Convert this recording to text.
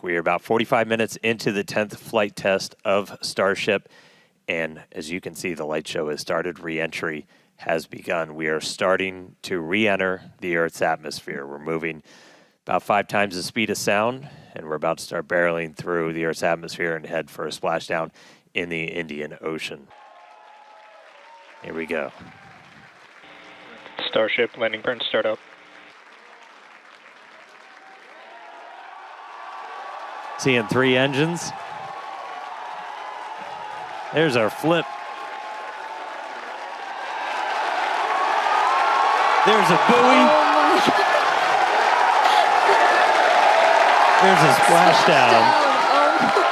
network. We are about 45 minutes into the 10th flight test of Starship. And as you can see, the light show has started. Re-entry has begun. We are starting to re-enter the Earth's atmosphere. We're moving about 5 times the speed of sound, and we're about to start barreling through the Earth's atmosphere and head for a splashdown in the Indian Ocean. Here we go. Starship landing burn startup. Seeing 3 engines. There's our flip. There's a buoy. Oh There's a splashdown. Oh.